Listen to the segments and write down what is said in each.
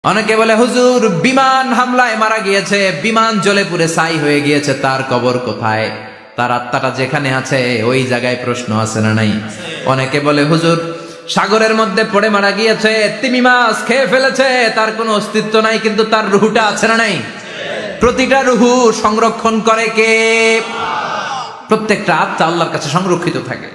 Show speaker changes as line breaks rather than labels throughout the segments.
অনেকে বলে হুজুর বিমান হামলায় মারা গিয়েছে, বিমান জ্বলে পুড়ে ছাই হয়ে গিয়েছে, তার কবর কোথায়? তার আত্মাটা যেখানে আছে ওই জায়গায় প্রশ্ন আছে না নাই? অনেকে বলে হুজুর সাগরের মধ্যে পড়ে মারা গিয়েছে, তিমি মাছ খেয়ে ফেলেছে, তার কোনো অস্তিত্ব নাই, কিন্তু তার রুহুটা আছে না নাই? প্রতিটা রুহু সংরক্ষণ করে কে? প্রত্যেকটা আত্মা আল্লাহর কাছে সংরক্ষিত থাকে।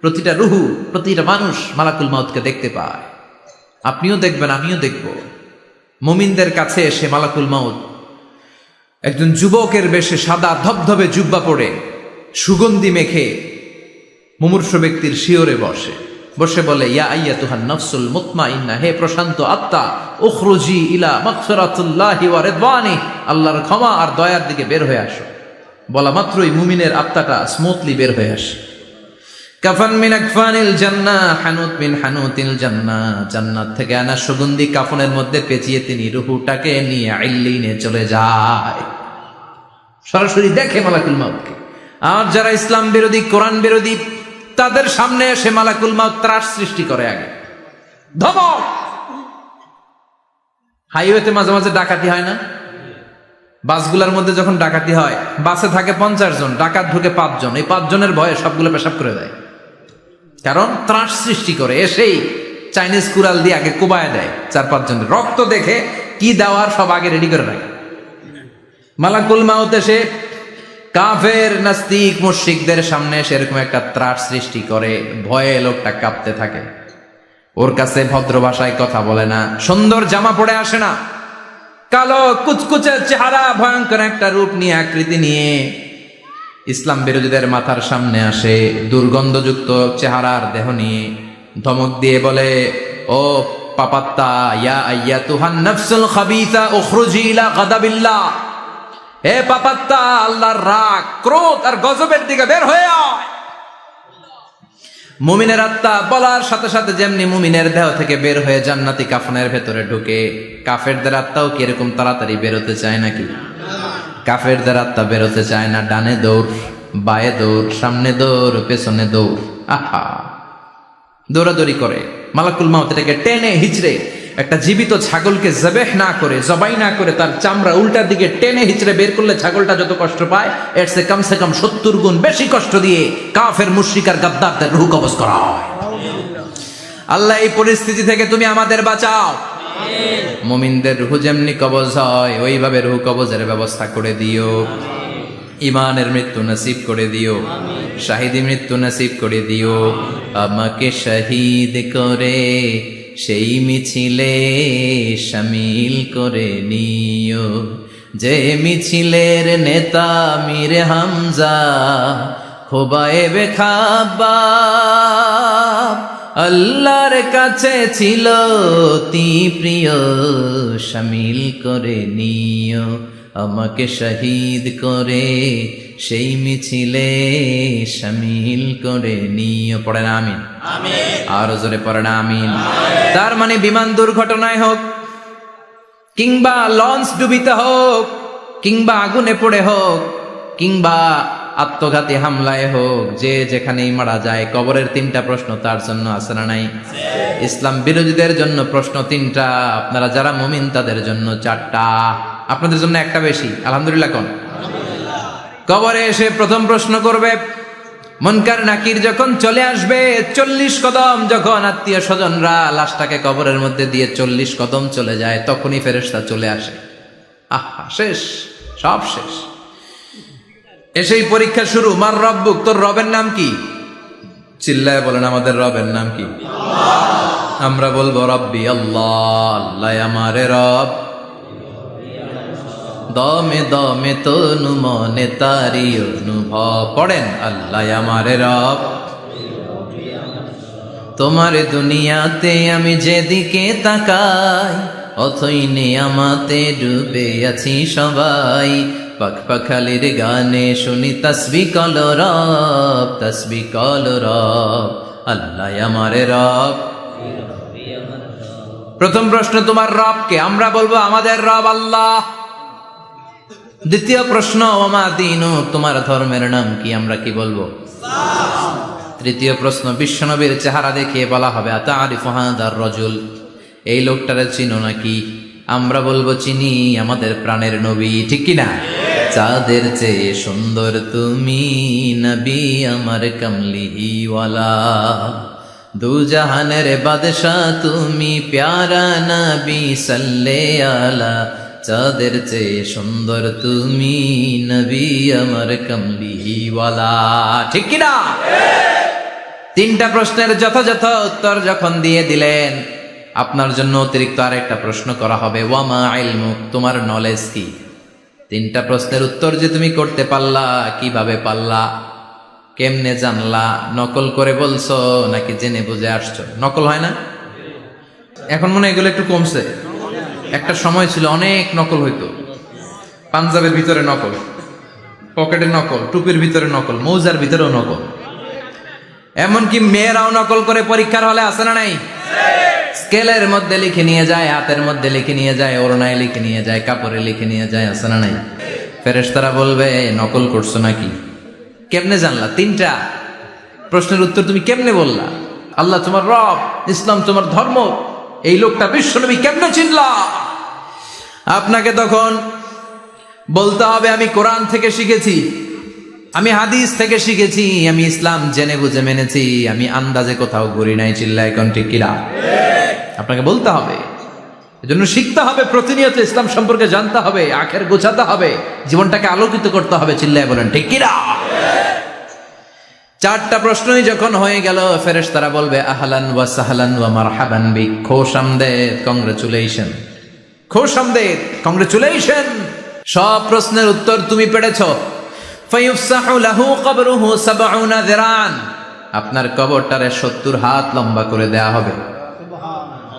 প্রতিটা রুহু, প্রতিটা মানুষ মালাকুল মাউতকে দেখতে পায়। আপনিও দেখবেন, আমিও দেখব। মুমিনদের কাছে এসে মালাকুল মাউত একজন যুবকের বেশে সাদা ধবধবে জুব্বা পরে সুগন্ধি মেখে মুমূর্ষু ব্যক্তির শিয়রে বসে বলে, ইয়া আইয়াতুহান নাফসুল মুতমাইন্নাহ, হে প্রশান্ত আত্মা, উখরুজি ইলা মাগফিরাতুল্লাহি ওয়া রিদওয়ানি, আল্লাহর ক্ষমা আর দয়ার দিকে বের হয়ে আসো। বলা মাত্রই মুমিনের আত্মাটা স্মুথলি বের হয়ে আসে। কাফান মিন আকফানিল জান্নাহ, হানুত মিন হানুতিল জান্নাহ, জান্নাত থেকে আনা সুগন্ধি কাফনের মধ্যে পেঁচিয়ে তিনি রূহটাকে নিয়ে ইল্লিনে চলে যায়। সরাসরি দেখে মালাকুল মাউতকে। আর যারা ইসলাম বিরোধী, কোরআন বিরোধী, তাদের সামনে এসে মালাকুল মাউত ত্রাস সৃষ্টি করে। আগে ধমক। হাইওয়েতে মাঝে মাঝে ডাকাতি হয় না? বাসগুলোর মধ্যে যখন ডাকাতি হয়, বাসে থাকে 50 জন, ডাকাত ঢুকে 5 জন, এই 5 জনের ভয়ে সবগুলো পেশাব করে দেয়। কারণ ত্রাস সৃষ্টি করে। এসেই চাইনিজ কুড়াল দিয়ে আগে কোবায় দেয় 4-5 জনের। রক্ত দেখে কি দেওয়ার সব আগে রেডি করে রাখে। মালাকুল মাউত এসে কাফের, নাস্তিক, মুশরিকদের সামনে সেরকম একটা ত্রাস সৃষ্টি করে। ভয়ে লোকটা কাঁপতে থাকে। ওর কাছে ভদ্র ভাষায় কথা বলে না, সুন্দর জামা পরে আসে না, কালো কুচকুচে চেহারা, ভয়ঙ্কর একটা রূপ নিয়ে, আকৃতি নিয়ে ইসলাম বিরোধীদের মাথার সামনে আসে। দুর্গন্ধযুক্ত চেহারার দেহ নিয়ে ধমক দিয়ে বলে, ও পাপাত্তা, ইয়া আইয়াতুহান নাফসুল খাবিসা উখরুজি ইলা গাদাবিল্লাহ, হে পাপাত্তা, আল্লাহর রাগ, ক্রোধ আর গজবের দিকে বের হয়ে আয়। মুমিনের আত্মা বলার সাথে সাথে যেমনি মুমিনের দেহ থেকে বের হয়ে জান্নাতি কাফনের ভেতরে ঢুকে, কাফেরদের আত্মাও কি এরকম তাড়াতাড়ি বেরোতে চায় নাকি? কাফেরদের আত্মা বেরোতে চায় না। ডানে দৌড়, বায়ে দৌড়, সামনে দৌড়, পেছনে দৌড়, আহা, দৌড়াদৌড়ি করে। মালাকুল মাউত এটাকে টেনে হিচড়ে, একটা জীবিত ছাগলকে জবেহ না করে, জবাই না করে, তার চামড়া উল্টার দিকে টেনে হিচড়ে বের করলে ছাগলটা যত কষ্ট পায়, এর চেয়ে কমসে কম 70 গুণ বেশি কষ্ট দিয়ে কাফের, মুশরিক আর গাদ্দারদের রূহ কবজ করা হয়। আল্লাহ, এই পরিস্থিতি থেকে তুমি আমাদের বাঁচাও। মুমিনদের রূহ যেমনি কবজ হয়, ওইভাবে রূহ কবজের ব্যবস্থা করে দিও। ইমানের মৃত্যু নসিব করে দিও, শাহিদি মৃত্যু নসিব করে দিও। আমাকে শহীদ করে সেই মিছিলে শামিল করে নিও, যে মিছিলের নেতা মীর হামজা, খোবায়েবে খাব্বাব, আল্লাহর কাছে ছিল অতি প্রিয়, শামিল করে নিও। আমাকে শহীদ করে সেই মিছিলে শামিল করে নিও। পড়েন আমিন। আরো জোরে পড়েন আমিন। তার মানে বিমান দুর্ঘটনায় হোক, কিংবা লঞ্চ ডুবিতে হোক, কিংবা আগুনে পড়ে হোক, কিংবা আত্মঘাতী হামলায় হোক, যে যেখানেই মারা যায়, কবরের 3টা প্রশ্ন তার জন্য আছে না নাই? ইসলাম বিরোধীদের জন্য প্রশ্ন 3টা, আপনারা যারা মুমিন তাদের জন্য 4টা, আপনাদের জন্য একটা বেশি। আলহামদুলিল্লাহ কোন? কবরে এসে প্রথম প্রশ্ন করবে, মুনকার নাকির যখন চলে আসবে, 40 কদম যখন আত্মীয় স্বজনরা লাশটাকে কবরের মধ্যে দিয়ে 40 কদম চলে যায়, তখনই ফেরেশতা চলে আসে। আহা, শেষ, সব শেষ। এসেই পরীক্ষা শুরু। মার রব্বুক, তোর রবের নাম কি? চিল্লায় বলেন, আমাদের রবের নাম কি? আমরা বলবো রব্বি আল্লাহ, আল্লাহ আমারে রব। দমে দমে তনু মনে তারি অনুভব। পড়েন, আল্লাহ আমারে রব। তোমার দুনিয়াতে আমি যেদিকে তাকাই, অথই নিয়ামতে ডুবে আছি সবাই। পাখপাখালির গানে শুনি তাসবিহ কল রব, তাসবিহ কল রব, আল্লাহ আমারে রব। প্রথম প্রশ্ন, তোমার রব কে? আমরা বলবো আমাদের রব আল্লাহ। দ্বিতীয় প্রশ্ন, ওমা দীনু, তোমার ধর্মের নাম কি? আমরা কি বলবো? তৃতীয় প্রশ্ন, বিশ্বনবীর চেহারা দেখিয়ে বলা হবে, আতারিফু হাদার রাজুল, এই লোকটারে চিনো নাকি? আমরা বলবো চিনি, আমাদের প্রাণের নবী, ঠিক কিনা? চাঁদের চেয়ে সুন্দর তুমি নবী আমার কমলিওয়ালা, দু জাহানের বাদশা তুমি প্যারা নবী সাল্লে আলা, চাঁদের চেয়ে সুন্দর তুমি নবী আমার কমলিওয়ালা, ঠিক কিনা? তিনটা প্রশ্নের যথাযথ উত্তর যখন দিয়ে দিলেন, আপনার জন্য অতিরিক্ত আরেকটা প্রশ্ন করা হবে, ওয়ামা ইলমুক, তোমার নলেজ কি? তিনটা প্রশ্নের উত্তর যে তুমি করতে পারলা, কিভাবে পারলা, কেমনে জানলা? নকল করে বলছো নাকি জেনে বুঝে আসছো? নকল হয় না? এখন মনে হয় এগুলো একটু কমছে। একটা সময় ছিল অনেক নকল হইতো, পাঞ্জাবের ভিতরে নকল, পকেটে নকল, টুপির ভিতরে নকল, মৌজার ভিতরেও নকল, এমনকি মেয়েরাও নকল করে পরীক্ষার হলে আসে না নাই? স্কেলের মধ্যে লিখে নিয়ে যায়, হাতের মধ্যে লিখে নিয়ে যায়, ওড়নায় লিখে নিয়ে যায়, কাপড়ে লিখে নিয়ে যায়, আসে না নাই? ফেরেশতারা বলবে নকল করছো নাকি? কেমনে জানলা? তিনটা প্রশ্নের উত্তর তুমি কেমনে বললা? আল্লাহ তোমার রব, ইসলাম তোমার ধর্ম, এই লোকটা বিশ্বনবী, কেমনে চিনলা? আপনাকে তখন বলতে হবে আমি কোরআন থেকে শিখেছি, আমি হাদিস থেকে শিখেছি, আমি ইসলাম জেনে বুঝে মেনেছি, আমি আন্দাজে কোথাও ঘুরি নাই। চিল্লা এখন ঠিক কিনা? আপনাকে বলতে হবে, এজন্য শিখতে হবে, প্রতিনিয়ত ইসলাম সম্পর্কে জানতে হবে, আখের গোছাতে হবে, জীবনটাকে আলোকিত করতে হবে। চিল্লায় বলেন ঠিক কিনা? চারটা প্রশ্নই যখন হয়ে গেল, ফেরেশতারা বলবে আহলান ওয়া সাহলান ওয়া মারহাবান বিক, খোশামদেদ, কংগ্রেচুলেশন, খোশামদেদ, কংগ্রেচুলেশন, সব প্রশ্নের উত্তর তুমি পেরেছো। ফায়ুফসাহু লাহু কবরুহু ৭০ যিরান, আপনার কবরটারে ৭০ হাত লম্বা করে দেয়া হবে।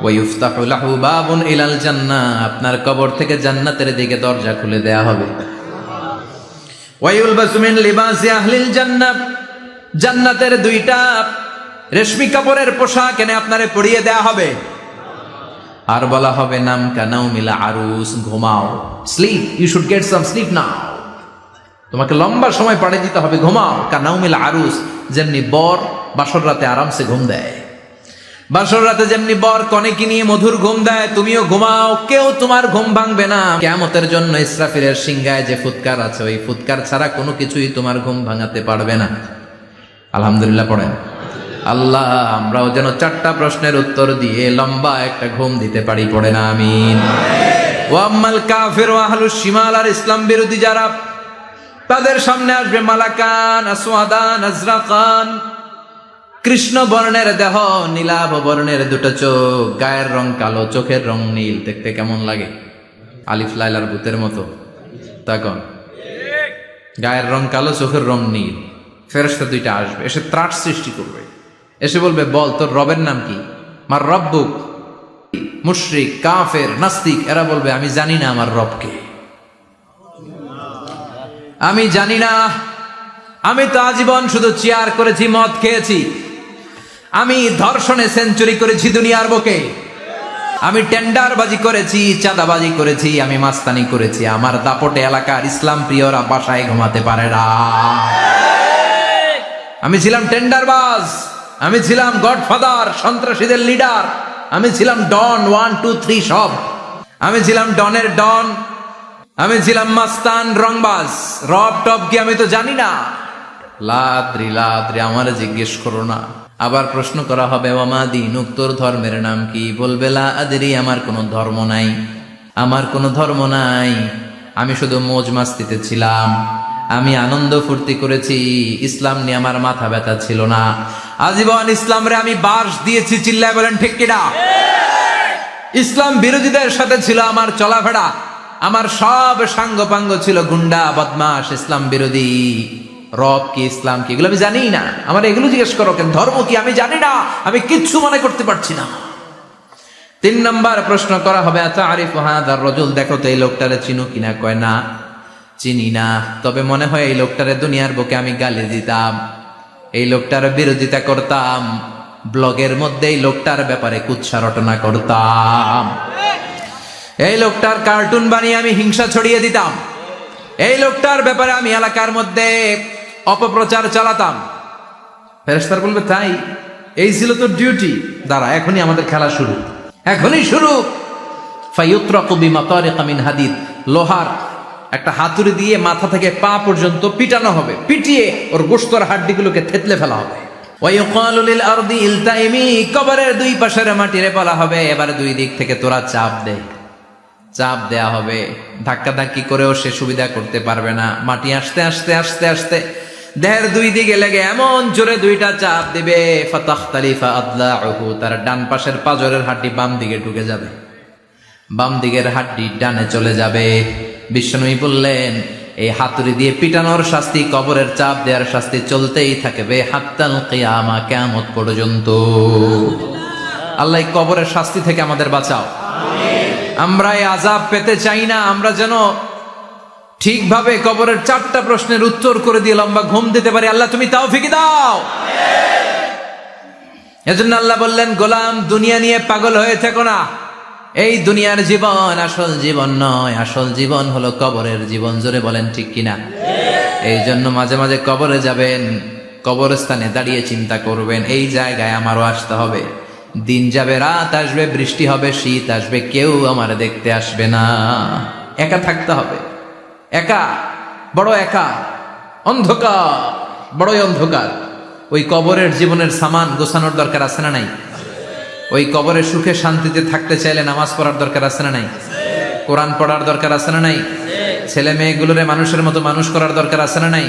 ওয়ায়ুফতাহু লাহু বাবুন ইলাল জান্নাহ, আপনার কবর থেকে জান্নাতের দিকে দরজা খুলে দেয়া হবে। ওয়ায়ুলবাসু মিন লিবাসি আহলিল জান্নাহ, জান্নাতের দুইটা রেশমি কাপড়ের পোশাক এনে আপনারে পরিয়ে দেয়া হবে। আর বলা হবে নাম কানাউ মিলা আরুস, ঘুমাও, sleep, you should get some sleep now, তোমাকে লম্বা সময় পাড়ে দিতে হবে, ঘুমাও। কানাউ মিলা আরুস, যেমনি বর বাসর রাতে আরামসে ঘুম দেয়, বাসর রাতে যেমনি বর কনেকে নিয়ে মধুর ঘুম দেয়, তুমিও ঘুমাও, কেউ তোমার ঘুম ভাঙবে না। কিয়ামতের জন্য ইসরাফিলের সিংহায় যে ফুৎকার আছে, ওই ফুৎকার ছাড়া কোনো কিছুই তোমার ঘুম ভাঙাতে পারবে না। আলহামদুলিল্লাহ পড়েন। আল্লাহ আমরাও যেন চারটা প্রশ্নের উত্তর দিয়ে লম্বা একটা ঘুম দিতে পারি, পড়ে না আমিন। ওয়াম্মাল কাফির ওয়া আহলুশ শিমাল, আর ইসলাম বিরোধী যারা, তাদের সামনে আসবে মালাকান আসওয়াদান আজরাকান, কৃষ্ণ বর্ণের দেহ, নীলাভ বর্ণের দুটো চোখ, গায়ের রং কালো, চোখের রং নীল, দেখতে কেমন লাগে? আলিফ লাইলার ভূতের মতো, তখন গায়ের রং কালো, চোখের রং নীল। ফেরেশতা দুইটা আসবে, এসে ত্রাস সৃষ্টি করবে, এসে বলবে বল তোর রবের নাম কি? মার রব্বুক। মুশরিক, কাফের, নাস্তিক এরা বলবে আমি জানি না আমার রবকে, আমি জানি না, আমি তো আজীবন শুধু চেয়ার করেছি, মদ খেয়েছি, আমি ধর্ষণে সেঞ্চুরি করেছি দুনিয়ার বুকে, আমি টেন্ডারবাজি করেছি, চাঁদাবাজি করেছি, আমি মাস্তানি করেছি, আমার দাপটে এলাকার ইসলাম প্রিয়রা বাসায় ঘুমাতে পারে না। আমি ছিলাম টেন্ডারবাজ, আমি ছিলাম গডফাদার, সন্ত্রাসীদের লিডার, আমি ছিলাম ডন 1 2 3 সব, আমি ছিলাম ডনের ডন, আমি ছিলাম মাস্তান, রংবাজ, রব টপ কি আমি তো জানি না। লাদ্রি লাদ্রি, আমার জিজ্ঞেস করো না। আবার প্রশ্ন করা হবে ওয়ামা দীনুক, তোর ধর্মের নাম কি? বলবে লা আদরি, আমার কোনো ধর্ম নাই, আমার কোনো ধর্ম নাই, আমি শুধু মৌজ মাস্তিতে ছিলাম, আমি আনন্দ ফুর্তি করেছি, ইসলাম নিয়ে আমার মাথা ব্যথা ছিল না, আজীবন ইসলামরে আমি বাস দিয়েছি। চিল্লায় বলেন ঠিক কিনা? ইসলাম বিরোধীদের সাথে ছিল আমার চলাফেরা, আমার সব সাঙ্গপাঙ্গ ছিল গুন্ডা, বদমাশ, ইসলাম বিরোধী। রব কি, ইসলাম কি, এগুলো আমি জানি না, আমার এগুলো জিজ্ঞেস করো কেন? ধর্ম কি আমি জানি না, আমি কিচ্ছু মনে করতে পারছি না। 3 নম্বর প্রশ্ন করা হবে আতারিফু হাদার রাজুল, দেখো তো এই লোকটারে চিনো কিনা? কয় না, চিনি না, তবে মনে হয় এই লোকটারে দুনিয়ার বুকে আমি গালি দিতাম, এই লোকটার বিরোধিতা করতাম, ব্লগের মধ্যে এই লোকটার ব্যাপারে কুৎসা রটনা করতাম, এই লোকটার কার্টুন বানিয়ে আমি হিংসা ছড়িয়ে দিতাম, এই লোকটার ব্যাপারে আমি এলাকার মধ্যে অপপ্রচার চালাতাম। ফেরেশতারা বলবে তাই, এই ছিল তোর ডিউটি, দাঁড়া এখনই আমাদের খেলা শুরু। এখনই শুরু। ফায়ুতরাকু বিমাতারিকা মিন হাদিদ, লোহার একটা হাতুড়ি দিয়ে মাথা থেকে পা পর্যন্ত পিটানো হবে, পিটিয়ে ওর গোশতর হাড্ডিগুলোকে থেতলে ফেলা হবে। ওয়ায়ুকালু লিল আরদি ইলতাইমি, কবরের দুই পাশের মাটিরে বলা হবে এবার দুই দিক থেকে তোরা চাপ দে। চাপ দেয়া হবে, ধাক্কা ধাক্কি করেও সে সুবিধা করতে পারবে না। মাটি আস্তে আস্তে আস্তে আস্তে দেহের দুই দিকে লেগে এমন জোরে দুইটা চাপ দিবে, ফাতাখতালিফা আদলাউহু, তার ডান পাশের পাজরের হাড্ডি বাম দিকে ঢুকে যাবে, বাম দিকের হাড্ডি ডানে চলে যাবে। বিশ্বনবী বললেন এই হাতুড়ি দিয়ে পিটানোর শাস্তি, কবরের চাপ দেওয়ার শাস্তি চলতেই থাকবে হাত্তাল কিয়ামা, কিয়ামত পর্যন্ত। আল্লাহ এই কবরের শাস্তি থেকে আমাদের বাঁচাও। আমরা এই আযাব পেতে চাই না, আমরা যেন ঠিকভাবে কবরের 4টা প্রশ্নের উত্তর করে দিয়ে লম্বা ঘুম দিতে পারি। আল্লাহ তুমি তৌফিক দাও। এজন্য আল্লাহ বললেন, গোলাম দুনিয়া নিয়ে পাগল হয়ে থেকো না। এই দুনিয়ার জীবন আসল জীবন নয়, আসল জীবন হলো কবরের জীবন। জোরে বলেন ঠিক কিনা? এই জন্য মাঝে মাঝে কবরে যাবেন, কবরস্থানে দাঁড়িয়ে চিন্তা করবেন এই জায়গায় আমারও আসতে হবে। দিন যাবে, রাত আসবে, বৃষ্টি হবে, শীত আসবে, কেউ আমার দেখতে আসবে না। একা থাকতে হবে, একা, বড় একা, অন্ধকার, বড়ই অন্ধকার। ওই কবরের জীবনের সামান গোছানোর দরকার আছে না নাই? ওই কবরে সুখে শান্তিতে থাকতে চাইলে নামাজ পড়ার দরকার আছে না নাই? কোরআন পড়ার দরকার আছে না নাই? ছেলে মেয়েগুলোরে মানুষের মতো মানুষ করার দরকার আছে না নাই?